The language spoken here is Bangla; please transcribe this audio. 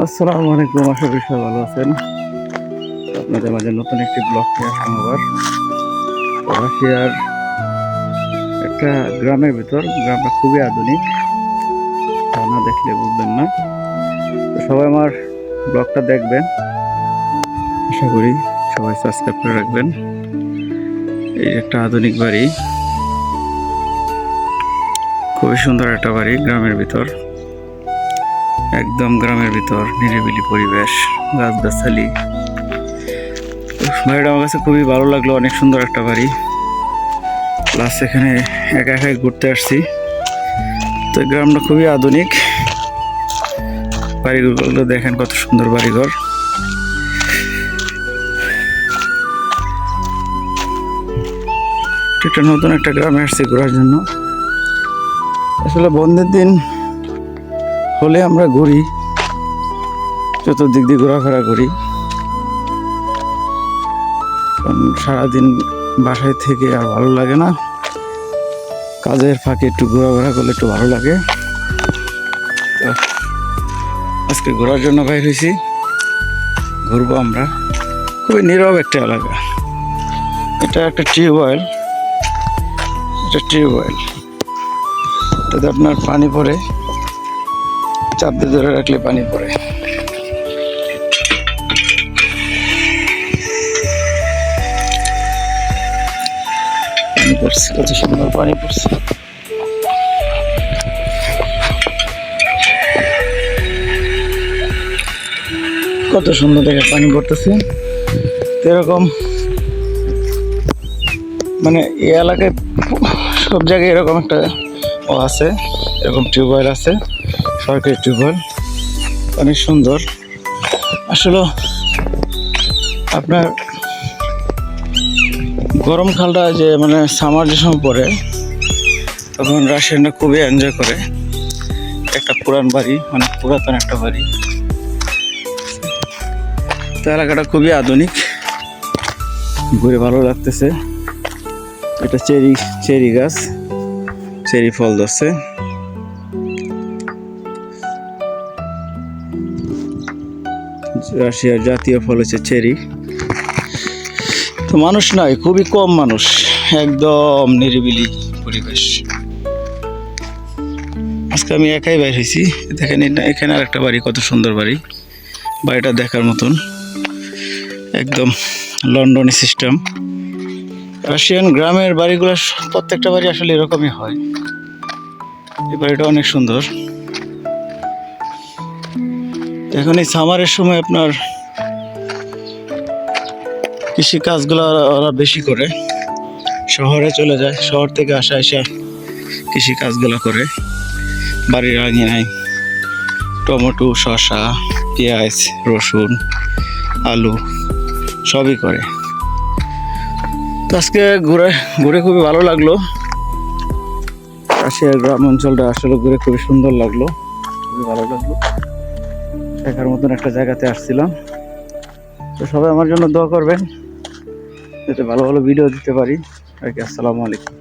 আসসালামু আলাইকুম, আশা করি সবাই ভালো আছেন। আপনাদের মাঝে নতুন একটি ব্লগ নিয়ে আসলাম আবার। রাশিয়ার একটা গ্রামের ভিতর, গ্রামটা খুবই আধুনিক, তা না দেখলে বুঝবেন না। তো সবাই আমার ব্লগটা দেখবেন, আশা করি সবাই সাবস্ক্রাইব করে রাখবেন। এই একটা আধুনিক বাড়ি, খুবই সুন্দর একটা বাড়ি, গ্রামের ভিতর, একদম গ্রামের ভিতর, নিরিবিলি পরিবেশ, গাছগাছালি। বাড়িটা আমার কাছে খুবই ভালো লাগলো, অনেক সুন্দর একটা বাড়ি। প্লাস এখানে একা একাই ঘুরতে আসছি। তো গ্রামটা খুবই আধুনিক, বাড়িঘরগুলো দেখেন কত সুন্দর বাড়িঘর। একটা নতুন একটা গ্রামে আসছি ঘোরার জন্য। আসলে বন্ধের দিন হলে আমরা ঘুরি, চতুর্দিক দিয়ে ঘোরাফেরা করি, কারণ সারাদিন বাসায় থেকে আর ভালো লাগে না। কাজের ফাঁকে একটু ঘোরাফেরা করলে একটু ভালো লাগে। তো আজকে ঘোরার জন্য বাইর হয়েছি, ঘুরবো আমরা। খুবই নীরব একটা এলাকা। এটা একটা টিউবওয়েল, এটাতে আপনার পানি পড়ে, চাপ দিয়ে ধরে রাখলে পানি পড়ে। পানি পড়ছে, কত সুন্দর পানি পড়ছে। কত সুন্দর দেখে পানি পড়তেছে। এরকম মানে এই এলাকায় সব জায়গায় এরকম একটা আছে, এরকম টিউবওয়েল আছে, সরকারি টিউবওয়েল, অনেক সুন্দর। আসলে আপনার গরমকালটা যে মানে সামার যে সময় পড়ে, তখন রাশিয়ানরা খুবই এনজয় করে। একটা পুরান বাড়ি, অনেক পুরাতন একটা বাড়ি। তো এলাকাটা খুবই আধুনিক, ঘুরে ভালো লাগতেছে। এটা চেরি গাছ, চেরি ফল ধরছে। রাশিয়ার জাতীয় ফল হচ্ছে চেরি। তো মানুষ নাই, খুবই কম মানুষ, একদম নিরিবিলি পরিবেশ। আজকে আমি একাই বাইর হয়েছি। দেখেন এখানে আর একটা বাড়ি, কত সুন্দর বাড়ি, বাড়িটা দেখার মতন, একদম লন্ডনি সিস্টেম। রাশিয়ান গ্রামের বাড়িগুলো প্রত্যেকটা বাড়ি আসলে এরকমই হয়। এই বাড়িটা অনেক সুন্দর। এখন এই সামারের সময় আপনার কৃষি কাজগুলো ওরা বেশি করে, শহরে চলে যায়, শহর থেকে এসে কৃষি কাজগুলো করে। বাড়ির আঙিনায় টমেটো, শসা, পেঁয়াজ, রসুন, আলু সবই করে। তো আজকে ঘুরে খুবই ভালো লাগলো। রাশিয়ার গ্রাম অঞ্চলটা আসলে ঘুরে খুবই সুন্দর লাগলো, খুবই ভালো লাগলো। দেখার মতন একটা জায়গাতে আসছিলাম। তো সবাই আমার জন্য দোয়া করবেন, যাতে ভালো ভালো ভিডিও দিতে পারি আর কি। আসসালামু আলাইকুম।